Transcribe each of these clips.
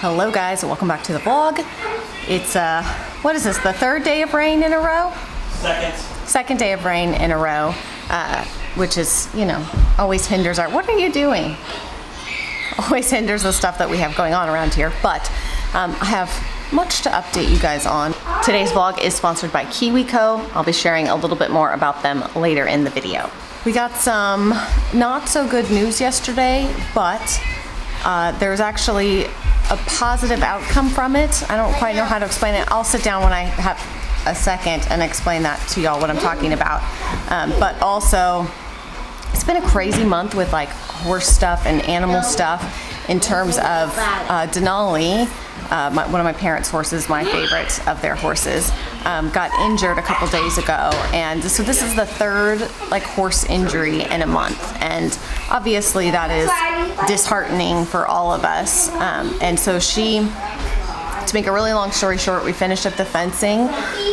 Hello guys, welcome back to the vlog. It's what is this, the third day of rain in a row? Second day of rain in a row, which is, you know, always hinders our, what are you doing? Always hinders the stuff that we have going on around here, but I have much to update you guys on. Today's vlog is sponsored by KiwiCo. I'll be sharing a little bit more about them later in the video. We got some not so good news yesterday, but there's actually a positive outcome from it. I don't quite know how to explain it. I'll sit down when I have a second and explain that to y'all what I'm talking about. But also, it's been a crazy month with like horse stuff and animal stuff in terms of Denali, one of my parents' horses, my favorite of their horses, got injured a couple days ago, and so this is the third like horse injury in a month, and obviously that is disheartening for all of us. And so to make a really long story short, we finished up the fencing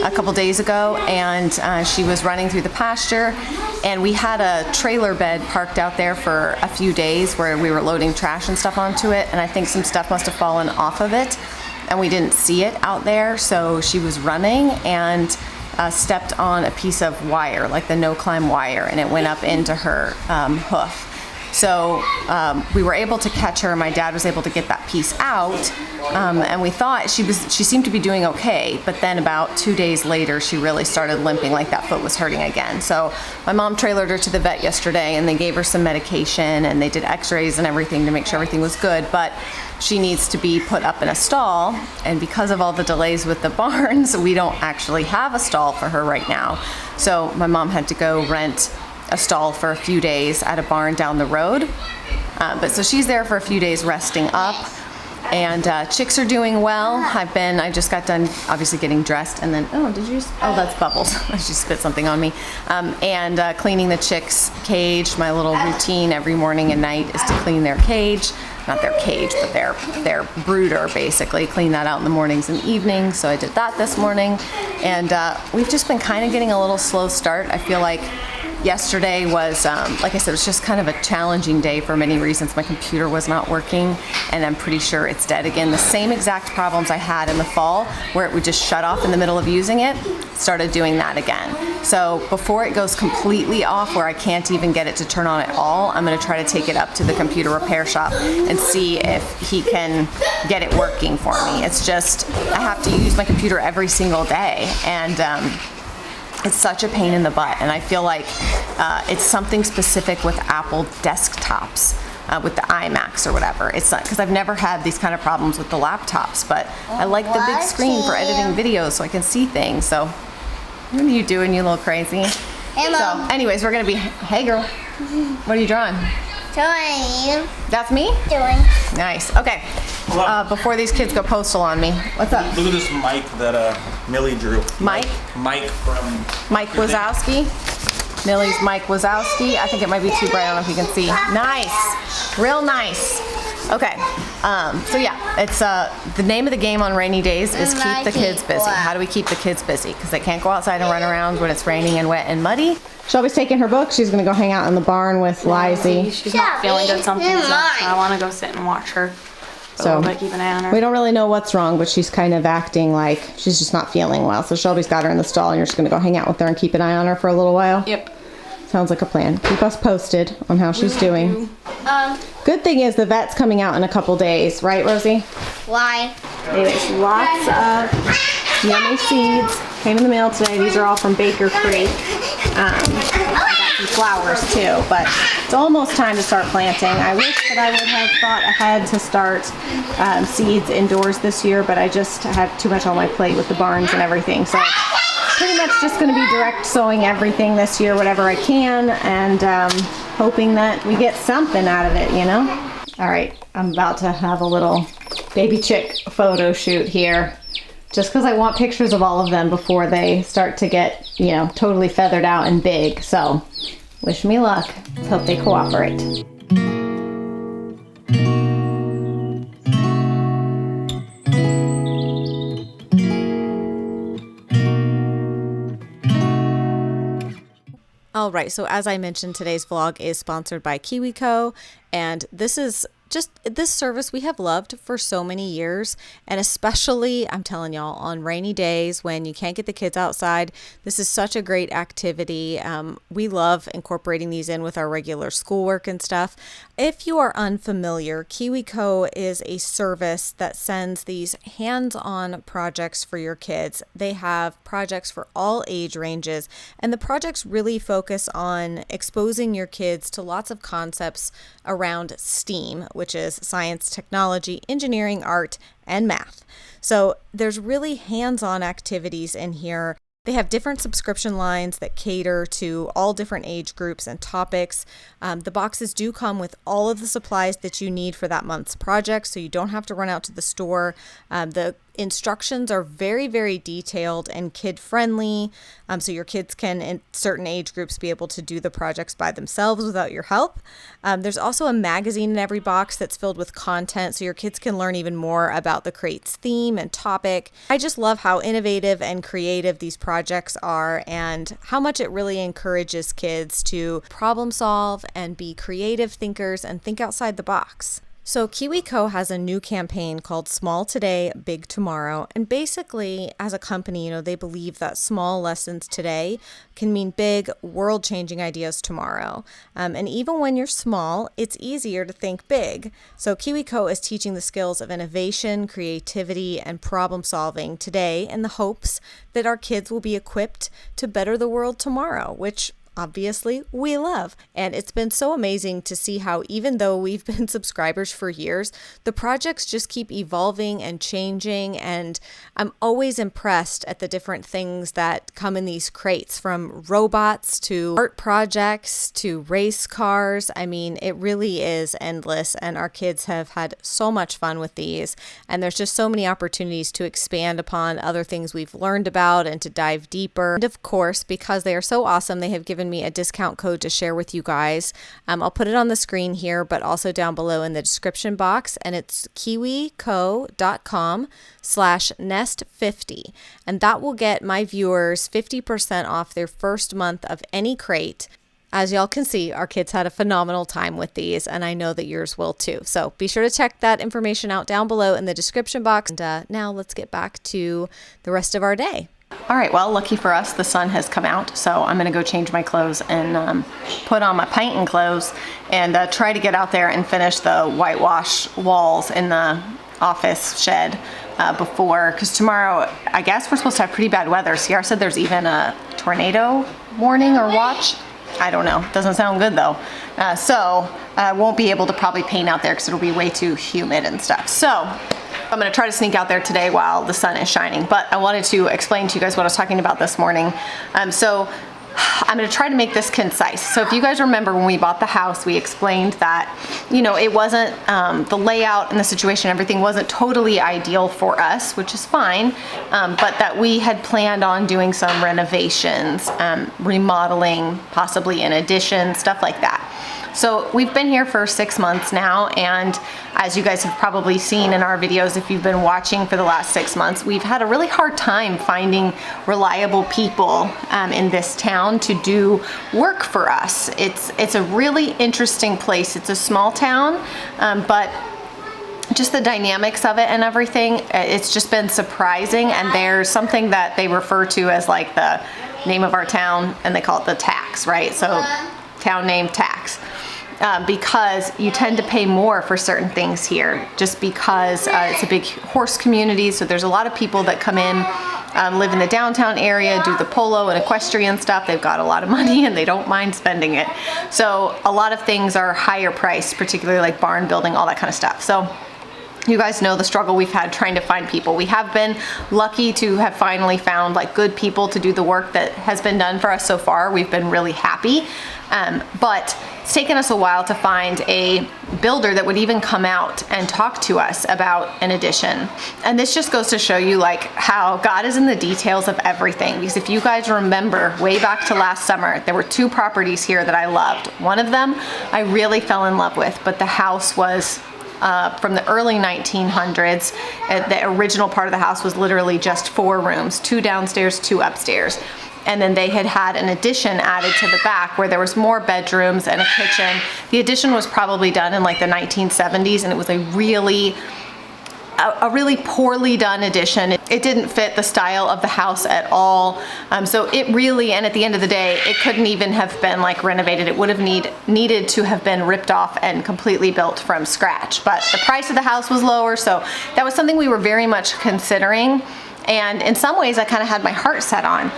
a couple days ago, and she was running through the pasture, and we had a trailer bed parked out there for a few days where we were loading trash and stuff onto it, and I think some stuff must have fallen off of it and we didn't see it out there. So she was running and stepped on a piece of wire, like the no-climb wire, and it went up into her hoof. So we were able to catch her. My dad was able to get that piece out, and we thought she seemed to be doing okay. But then about 2 days later, she really started limping, like that foot was hurting again. So my mom trailered her to the vet yesterday, and they gave her some medication, and they did X-rays and everything to make sure everything was good. But she needs to be put up in a stall, and because of all the delays with the barns, we don't actually have a stall for her right now. So my mom had to go rent a stall for a few days at a barn down the road. But so she's there for a few days resting up, and chicks are doing well. I just got done obviously getting dressed, and then, that's Bubbles. She spit something on me. And cleaning the chicks' cage. My little routine every morning and night is to clean their cage. Not their cage, but their brooder, basically. Clean that out in the mornings and evenings. So I did that this morning. And we've just been kind of getting a little slow start. I feel like yesterday was, like I said, it was just kind of a challenging day for many reasons. My computer was not working, and I'm pretty sure it's dead again. The same exact problems I had in the fall, where it would just shut off in the middle of using it, started doing that again. So before it goes completely off, where I can't even get it to turn on at all, I'm going to try to take it up to the computer repair shop and see if he can get it working for me. It's just, I have to use my computer every single day, and it's such a pain in the butt, and I feel like it's something specific with Apple desktops, with the iMacs or whatever. It's not, because I've never had these kind of problems with the laptops, but I like the big screen for editing videos so I can see things. So what are you doing, you little crazy? Hey, Mom. So anyways, we're gonna be, hey girl, what are you drawing? Drawing. That's me? Doing. Nice, okay. Before these kids go postal on me, what's up? Look at this Mike that Millie drew. Mike? Mike from... Mike Wazowski. Millie's Mike Wazowski. I think it might be too bright. I don't know if you can see. Nice. Real nice. Okay. So yeah, it's the name of the game on rainy days is keep the kids busy. How do we keep the kids busy? Because they can't go outside and run around when it's raining and wet and muddy. Shelby's taking her book. She's going to go hang out in the barn with Lizzie. She's not feeling good. Something's up, so I want to go sit and watch her. So keep an eye on her. We don't really know what's wrong, but she's kind of acting like she's just not feeling well. So Shelby's got her in the stall, and you're just going to go hang out with her and keep an eye on her for a little while? Yep. Sounds like a plan. Keep us posted on how she's doing. Good thing is the vet's coming out in a couple days, right, Rosie? Why? There's lots of yummy seeds. Came in the mail today. These are all from Baker Creek. I got some flowers too, but it's almost time to start planting. I wish that I would have thought ahead to start seeds indoors this year, but I just had too much on my plate with the barns and everything. So pretty much just going to be direct sowing everything this year, whatever I can, and hoping that we get something out of it, you know? All right, I'm about to have a little baby chick photo shoot here, just because I want pictures of all of them before they start to get, you know, totally feathered out and big. So wish me luck. Let's hope they cooperate. All right, so as I mentioned, today's vlog is sponsored by KiwiCo, and this is just this service we have loved for so many years, and especially, I'm telling y'all, on rainy days when you can't get the kids outside, this is such a great activity. We love incorporating these in with our regular schoolwork and stuff. If you are unfamiliar, KiwiCo is a service that sends these hands-on projects for your kids. They have projects for all age ranges, and the projects really focus on exposing your kids to lots of concepts around STEAM, which is science, technology, engineering, art, and math. So there's really hands-on activities in here. They have different subscription lines that cater to all different age groups and topics. The boxes do come with all of the supplies that you need for that month's project, so you don't have to run out to the store. The instructions are very, very detailed and kid-friendly, so your kids can, in certain age groups, be able to do the projects by themselves without your help. There's also a magazine in every box that's filled with content, so your kids can learn even more about the crate's theme and topic. I just love how innovative and creative these projects are, and how much it really encourages kids to problem solve and be creative thinkers and think outside the box. So KiwiCo has a new campaign called Small Today, Big Tomorrow. And basically, as a company, they believe that small lessons today can mean big, world-changing ideas tomorrow. And even when you're small, it's easier to think big. So KiwiCo is teaching the skills of innovation, creativity, and problem solving today in the hopes that our kids will be equipped to better the world tomorrow, which obviously we love. And it's been so amazing to see how, even though we've been subscribers for years, the projects just keep evolving and changing, and I'm always impressed at the different things that come in these crates, from robots to art projects to race cars. I mean, it really is endless, and our kids have had so much fun with these, and there's just so many opportunities to expand upon other things we've learned about and to dive deeper. And of course, because they are so awesome, they have given me a discount code to share with you guys. I'll put it on the screen here, but also down below in the description box, and it's kiwico.com/nest50, and that will get my viewers 50% off their first month of any crate. As y'all can see, our kids had a phenomenal time with these, and I know that yours will too. So be sure to check that information out down below in the description box. And now let's get back to the rest of our day. All right, well, lucky for us, the sun has come out, so I'm gonna go change my clothes and put on my painting clothes and try to get out there and finish the whitewash walls in the office shed before, because tomorrow, I guess we're supposed to have pretty bad weather. Sierra said there's even a tornado warning or watch. I don't know, doesn't sound good though. So I won't be able to probably paint out there because it'll be way too humid and stuff. So I'm gonna try to sneak out there today while the sun is shining, but I wanted to explain to you guys what I was talking about this morning. So I'm gonna try to make this concise. So if you guys remember when we bought the house, we explained that, it wasn't, the layout and the situation, everything wasn't totally ideal for us, which is fine, but that we had planned on doing some renovations, remodeling, possibly an addition, stuff like that. So we've been here for 6 months now, and as you guys have probably seen in our videos, if you've been watching for the last 6 months, we've had a really hard time finding reliable people in this town to do work for us. It's a really interesting place. It's a small town, but just the dynamics of it and everything, it's just been surprising. And there's something that they refer to as like the name of our town, and they call it the tax, right? So town name tax. Because you tend to pay more for certain things here, just because it's a big horse community, so there's a lot of people that come in, live in the downtown area, do the polo and equestrian stuff. They've got a lot of money and they don't mind spending it. So a lot of things are higher priced, particularly like barn building, all that kind of stuff. So you guys know the struggle we've had trying to find people. We have been lucky to have finally found like good people to do the work that has been done for us so far. We've been really happy, but it's taken us a while to find a builder that would even come out and talk to us about an addition. And this just goes to show you like how God is in the details of everything. Because if you guys remember way back to last summer, there were 2 properties here that I loved. One of them I really fell in love with, but the house was from the early 1900s. The original part of the house was literally just 4 rooms, 2 downstairs, 2 upstairs. and then they had an addition added to the back where there was more bedrooms and a kitchen. The addition was probably done in like the 1970s, and it was a really poorly done addition. It didn't fit the style of the house at all. So it really, and at the end of the day, it couldn't even have been like renovated. It would have needed to have been ripped off and completely built from scratch. But the price of the house was lower, so that was something we were very much considering. And in some ways, I kind of had my heart set on.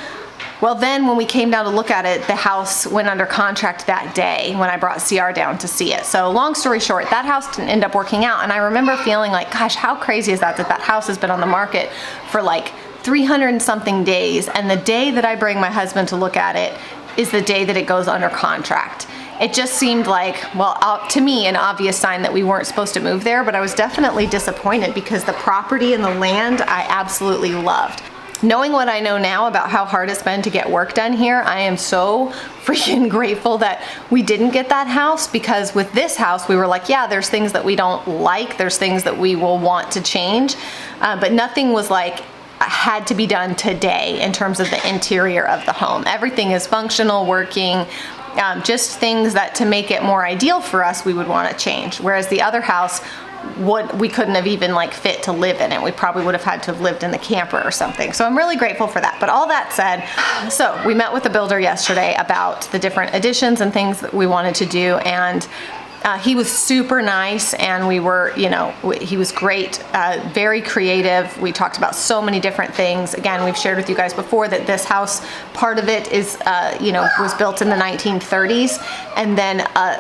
Well, then when we came down to look at it, the house went under contract that day when I brought CR down to see it. So long story short, that house didn't end up working out. And I remember feeling like, gosh, how crazy is that that house has been on the market for like 300 and something days. And the day that I bring my husband to look at it is the day that it goes under contract. It just seemed like, well, to me, an obvious sign that we weren't supposed to move there, but I was definitely disappointed because the property and the land I absolutely loved. Knowing what I know now about how hard it's been to get work done here, I am so freaking grateful that we didn't get that house, because with this house, we were like, yeah, there's things that we don't like, there's things that we will want to change, but nothing was like, had to be done today in terms of the interior of the home. Everything is functional, working, just things that to make it more ideal for us, we would want to change. Whereas the other house, we couldn't have even like fit to live in it. We probably would have had to have lived in the camper or something. So I'm really grateful for that. But all that said, so we met with the builder yesterday about the different additions and things that we wanted to do, and he was super nice, and we were, he was great, very creative. We talked about so many different things. Again, we've shared with you guys before that this house, part of it is, was built in the 1930s, and then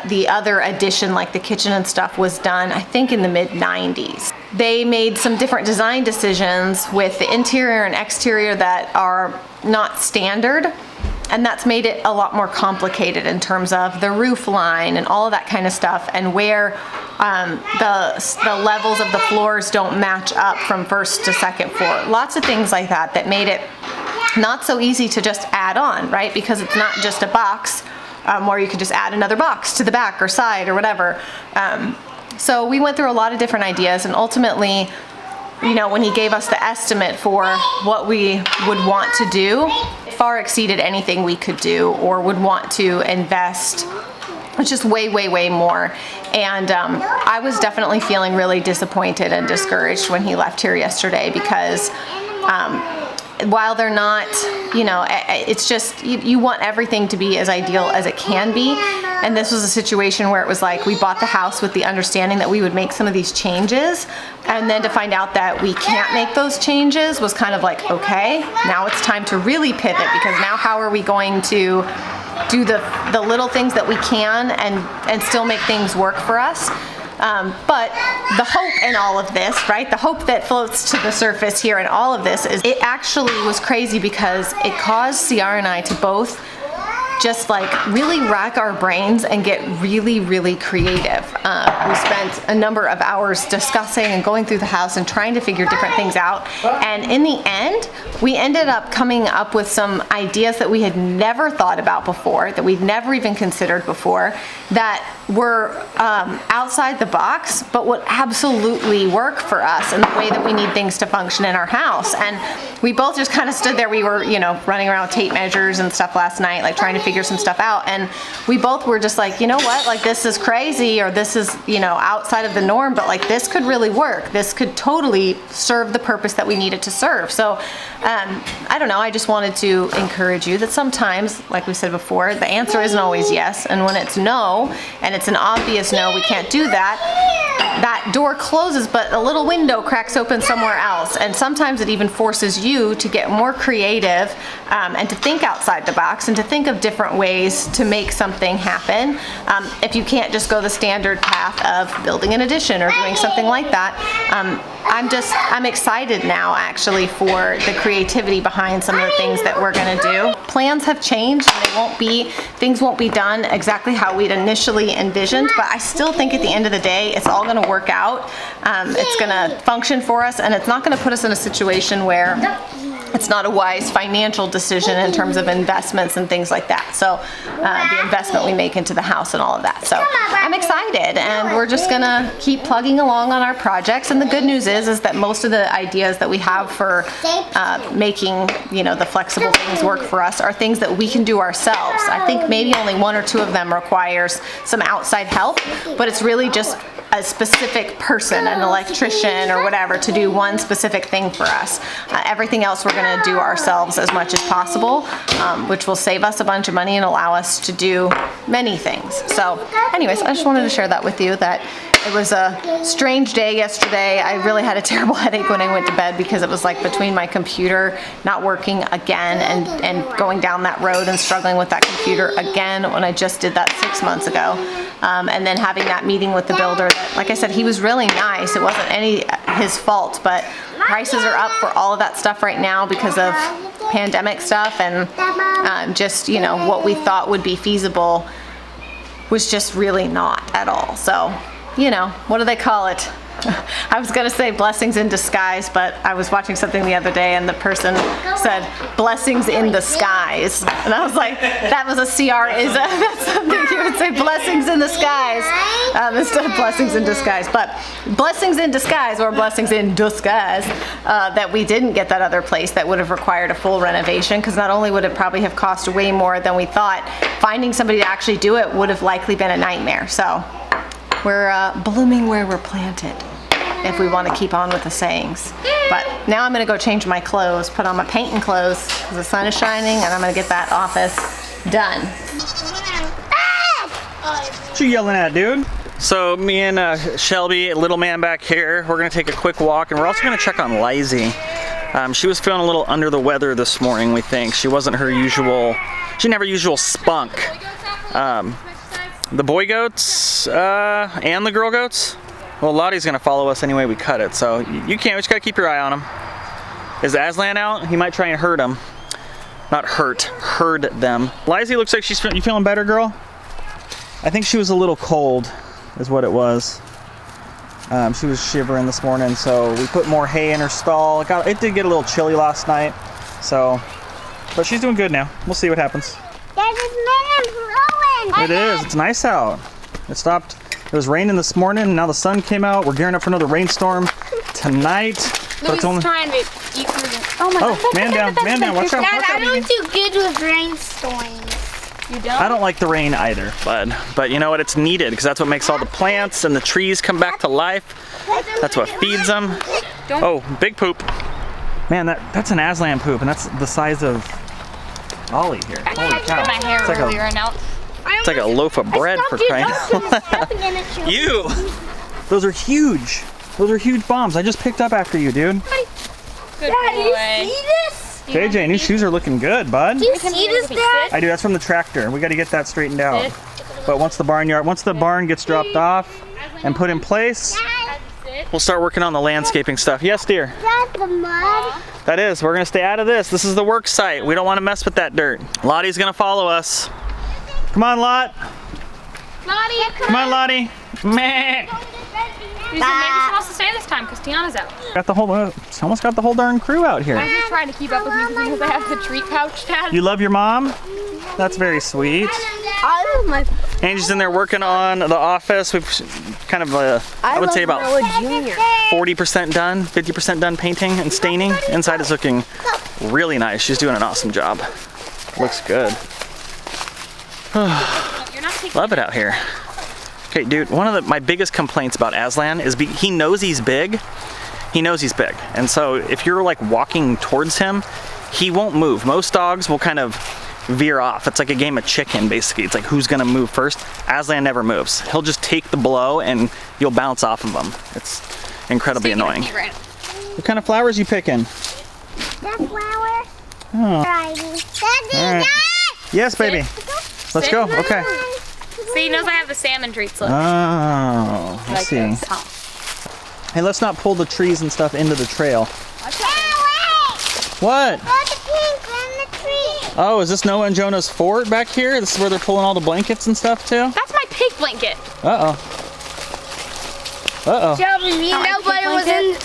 the other addition, like the kitchen and stuff, was done, I think, in the mid-90s. They made some different design decisions with the interior and exterior that are not standard. And that's made it a lot more complicated in terms of the roof line and all of that kind of stuff, and where the levels of the floors don't match up from first to second floor. Lots of things like that that made it not so easy to just add on, right? Because it's not just a box where you could just add another box to the back or side or whatever. So we went through a lot of different ideas, and ultimately, when he gave us the estimate for what we would want to do, it far exceeded anything we could do or would want to invest. It's just way, way, way more. And I was definitely feeling really disappointed and discouraged when he left here yesterday, because while they're not, it's just, you want everything to be as ideal as it can be. And this was a situation where it was like, we bought the house with the understanding that we would make some of these changes, and then to find out that we can't make those changes was kind of like, okay, now it's time to really pivot, because now how are we going to do the little things that we can and still make things work for us? But the hope in all of this, right? The hope that floats to the surface here in all of this is it actually was crazy, because it caused CR and I to both just like really rack our brains and get really, really creative. We spent a number of hours discussing and going through the house and trying to figure different things out. And in the end, we ended up coming up with some ideas that we had never thought about before, that we'd never even considered before, that were outside the box, but would absolutely work for us in the way that we need things to function in our house. And we both just kind of stood there. We were, running around with tape measures and stuff last night, like trying to figure some stuff out. And we both were just like, you know what, like this is crazy, or this is, outside of the norm, but like this could really work. This could totally serve the purpose that we need it to serve. So I don't know, I just wanted to encourage you that sometimes, like we said before, the answer isn't always yes. And when it's no, and it's an obvious no, we can't do that, that door closes, but a little window cracks open somewhere else. And sometimes it even forces you to get more creative and to think outside the box and to think of different ways to make something happen. If you can't just go the standard path of building an addition or doing something like that, I'm excited now actually for the creativity behind some of the things that we're gonna do. Plans have changed, and things won't be done exactly how we'd initially envisioned, but I still think at the end of the day, it's all gonna work out. It's gonna function for us, and it's not gonna put us in a situation where it's not a wise financial decision in terms of investments and things like that. So the investment we make into the house and all of that. So I'm excited, and we're just gonna keep plugging along on our projects. And the good news is that most of the ideas that we have for making, you know, the flexible things work for us are things that we can do ourselves. I think maybe only 1 or 2 of them requires some outside help, but it's really just a specific person, an electrician or whatever, to do one specific thing for us. Everything else we're going to do ourselves as much as possible, which will save us a bunch of money and allow us to do many things. So anyways, I just wanted to share that with you, that it was a strange day yesterday. I really had a terrible headache when I went to bed because it was like between my computer not working again and going down that road and struggling with that computer again when I just did that 6 months ago. And then having that meeting with the builder, that, like I said, he was really nice. It wasn't his fault, but prices are up for all of that stuff right now because of pandemic stuff, and just, you know, what we thought would be feasible was just really not at all. So, you know, what do they call it? I was gonna say blessings in disguise, but I was watching something the other day and the person said blessings in the skies, and I was like, that was a that's something you would say, blessings in the skies, instead of blessings in disguise. But blessings in disguise, or blessings in disguise, that we didn't get that other place that would have required a full renovation, because not only would it probably have cost way more than we thought, finding somebody to actually do it would have likely been a nightmare. So we're blooming where we're planted, if we want to keep on with the sayings. But now I'm going to go change my clothes, put on my painting clothes because the sun is shining, and I'm going to get that office done. What you yelling at, dude? So me and Shelby, little man back here, we're gonna take a quick walk, and we're also gonna check on Lizzie. She was feeling a little under the weather this morning, we think. She wasn't her usual, she didn't have her usual spunk. The boy goats and the girl goats, well, Lottie's gonna follow us anyway we cut it, so you can't, we just gotta keep your eye on him. Is Aslan out? He might try and hurt him. Not herd them. Lizzie looks like she's, you feeling better, girl? I think she was a little cold, is what it was. She was shivering this morning, so we put more hay in her stall. It did get a little chilly last night, so, but she's doing good now. We'll see what happens. There's this man blowing. It is, it's nice out. It stopped, it was raining this morning, and now the sun came out. We're gearing up for another rainstorm tonight. But it's only... trying to eat through the... Oh my God. Man down, watch out. Dad, I don't do good with rainstorms. You don't? I don't like the rain either, but you know what? It's needed, because that's what makes all the plants and the trees come back to life. That's what feeds them. Oh, big poop. Man, that's an Aslan poop, and that's the size of Ollie here. Holy cow. My hair It's like earlier and now. it's like a loaf of bread for crying out loud. You! Those are huge. Those are huge bombs. I just picked up after you, dude. Good Dad, boy. you see this? JJ, new shoes are looking good, bud. Do you see this, Dad? I do. That's from the tractor. We got to get that straightened out. But once the barn gets dropped off and put in place, we'll start working on the landscaping stuff. Yes, dear. That's the mud. That is. We're gonna stay out of this. This is the work site. We don't want to mess with that dirt. Lottie's gonna follow us. Come on, Lot. Lottie, Come on, Lottie. Meh. Maybe she wants to stay this time because Tiana's out. Almost got the whole darn crew out here. I'm just trying to keep up with me because I have the treat pouch, Dad. You love your mom? That's very sweet. I love my. Angie's in there working on the office. We've kind of, I would say about 40% done, 50% done painting and staining. Inside is looking really nice. She's doing an awesome job. Looks good. Love it out here. Okay, dude, one of my biggest complaints about Aslan is he knows he's big. He knows he's big. And so if you're like walking towards him, he won't move. Most dogs will kind of veer off. It's like a game of chicken, basically. It's like who's gonna move first. Aslan never moves. He'll just take the blow and you'll bounce off of him. It's incredibly annoying. What kind of flowers you picking? That flower. Oh. Daddy, All right. Yes, baby. Let's go. Okay. See, he knows I have the salmon treats left. Oh, let's see. This. Hey, let's not pull the trees and stuff into the trail. What? Oh, is this Noah and Jonah's fort back here? This is where they're pulling all the blankets and stuff too? That's my pig blanket. Uh-oh. Uh-oh. Shelby, you know, but it was in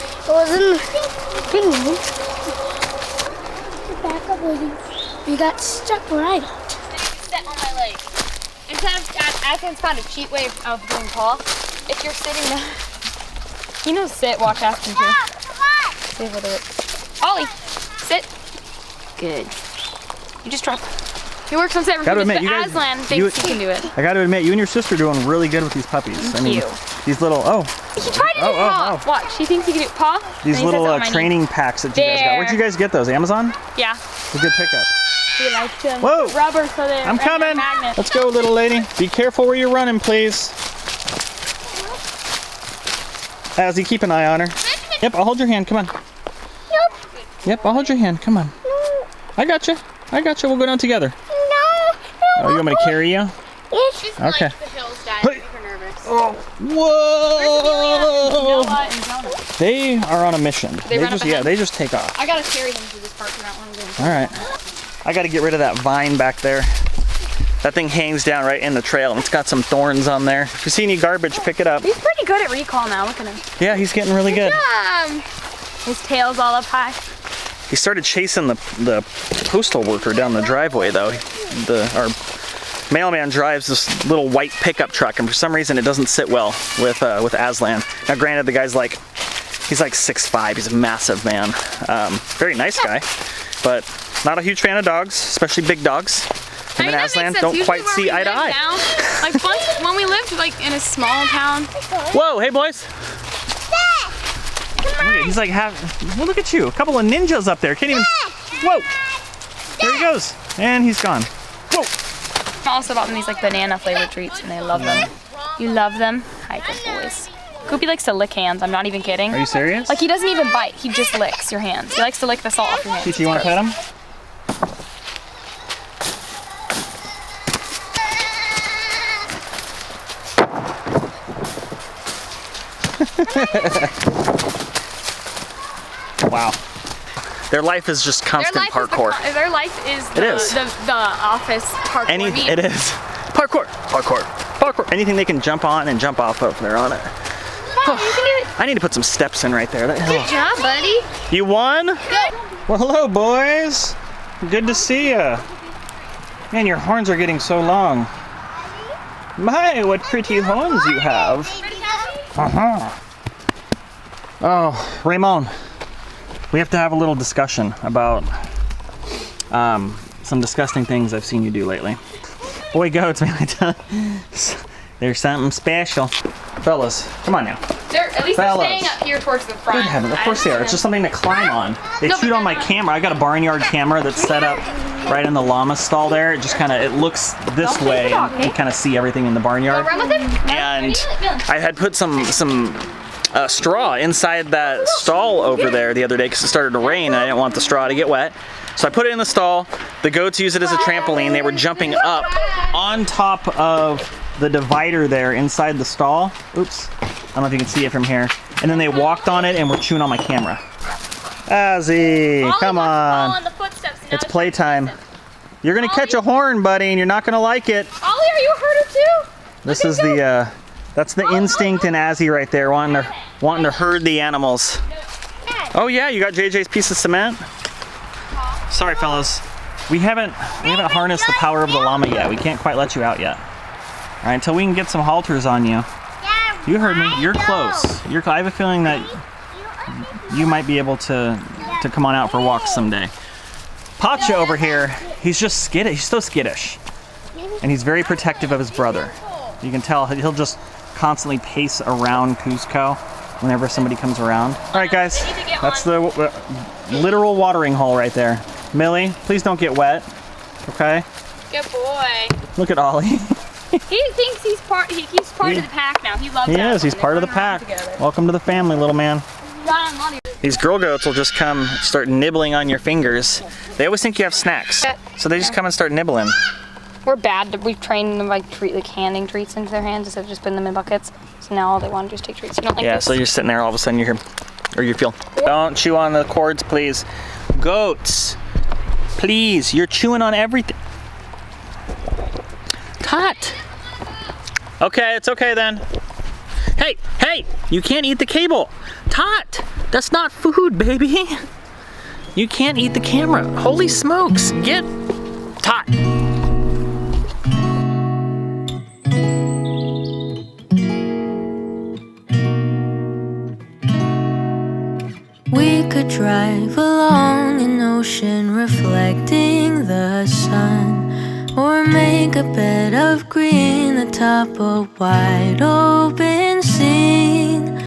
You got stuck where I got. Sit on my leg. Instead of, I think it's kind of a cheap way of doing paw. If you're sitting there, you know, sit, watch Aspen too. See whether it's. Ollie, sit. Good. You just drop. He works on separate Gotta but admit, you guys- Aslan thinks he can do it. I gotta admit, you and your sister are doing really good with these puppies. Thank you. These little, He tried to do paw. Watch, he thinks he can do paw. these and he little says, "Oh, my knee." training packs that you guys got. Where'd you guys get those? Amazon? Yeah. It's a good pickup. He likes them. Whoa. Rubber so they're I'm coming. magnets. Let's go, little lady. Be careful where you're running, please. Azzy, keep an eye on her. Yep, I'll hold your hand. Come on. Yep, I'll hold your hand. Come on. I got you. I got you. We'll go down together. Oh, you want me to carry you? She's Okay. like the hills, Dad. Hey. Super nervous. Whoa! Noah and Jonah. They are on a mission. They run up just, ahead. they just take off. I gotta carry him through this parking lot when I'm doing. All right. I got to get rid of that vine back there. That thing hangs down right in the trail, and it's got some thorns on there. If you see any garbage, pick it up. He's pretty good at recall now. Look at him. Yeah, he's getting really good. His tail's all up high. He started chasing the postal worker down the driveway, though. Our mailman drives this little white pickup truck, and for some reason it doesn't sit well with Aslan. Now, granted, the guy's like, he's like 6'5". He's a massive man. Very nice guy, but not a huge fan of dogs, especially big dogs. Him and Aslan don't quite see eye to eye. Like once when we lived like in a small town. Whoa, hey boys. Look at, he's like well, look at you. A couple of ninjas up there. Can't even. Whoa. There he goes. And he's gone. Whoa. I also bought them these like banana flavored treats and they love them. You love them? Hi, good boys. Goopy likes to lick hands. I'm not even kidding. Are you serious? Like he doesn't even bite. He just licks your hands. He likes to lick the salt off your hands. Chichi, you want to pet him? Wow. Their life is just constant parkour. Their life is the office parkour. It is. Parkour, parkour, parkour. Anything they can jump on and jump off of, they're on it. Mom, you can do it. I need to put some steps in right there. Good job, buddy. You won? Good. Well, hello, boys. Good to see ya. Man, your horns are getting so long. My, what pretty horns you have. Uh-huh. Oh, Raymond, we have to have a little discussion about some disgusting things I've seen you do lately. Boy goats, man, I tell you, there's something special. Fellas, come on now. At least they're staying up here towards the front. Good heavens, of course they are. It's just something to climb on. They shoot on my camera. I got a barnyard camera that's set up right in the llama stall there. It just kind of, it looks this way and you kind of see everything in the barnyard. And I had put some straw inside that stall over there the other day because it started to rain and I didn't want the straw to get wet. So I put it in the stall. The goats use it as a trampoline. They were jumping up on top of the divider there inside the stall. Oops. I don't know if you can see it from here. And then they walked on it and were chewing on my camera. Azzy, come on. It's playtime. You're gonna catch a horn, buddy, and you're not gonna like it. Ollie, are you a herder too? This is the, that's the instinct in Azzy right there, wanting to herd the animals. Oh yeah, you got JJ's piece of cement? Sorry, fellas. We haven't harnessed the power of the llama yet. We can't quite let you out yet. All right, until we can get some halters on you. You heard me. You're close. I have a feeling that you might be able to come on out for walks someday. Pacha over here, he's just skittish. He's so skittish. And he's very protective of his brother. You can tell he'll just constantly pace around Cusco whenever somebody comes around. All right, guys, that's the literal watering hole right there. Millie, please don't get wet, okay? Good boy. Look at Ollie. He thinks he's part of the pack now. He loves He is, he's part of the pack. Welcome to the family, little man. These girl goats will just come start nibbling on your fingers. They always think you have snacks, so they just come and start nibbling. We're bad. We've trained them like handing treats into their hands instead of just putting them in buckets. So now all they want to do is take treats. You don't like this? So you're sitting there, all of a sudden you hear, or you feel, don't chew on the cords, please. Goats, please, you're chewing on everything. Tot. Okay, it's okay then. Hey, you can't eat the cable. Tot, that's not food, baby. You can't eat the camera. Holy smokes, get taught. We could drive along an ocean reflecting the sun, or make a bed of green atop a wide open sea.